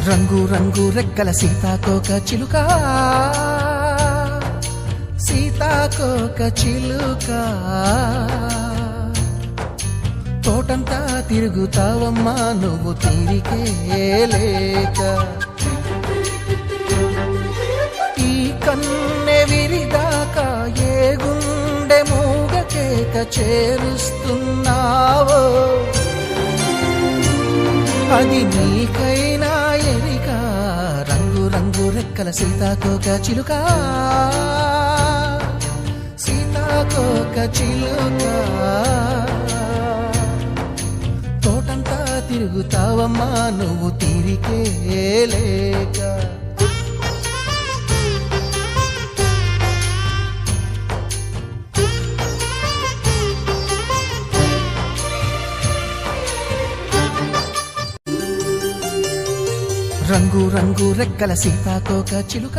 రంగు రంగు రెక్కల సీతాకోక చిలుక, సీతాకోక చిలుక, తోటంతా తిరుగుతావమ్మా నువ్వు తీరికే లేక. ఈ కన్నె విరిదాకా ఏ గుండె మూగ కేక చేరుస్తున్నావో, అది నీకైనా ఎరిక. రంగు రంగు రెక్కల సీతాకోక చిలుక, సీతాకోక చిలుక, తోటంతా తిరుగుతావమ్మా నువ్వు తీరికే లేక. రంగు రంగు రెక్కల సీతాకోక చిలుక.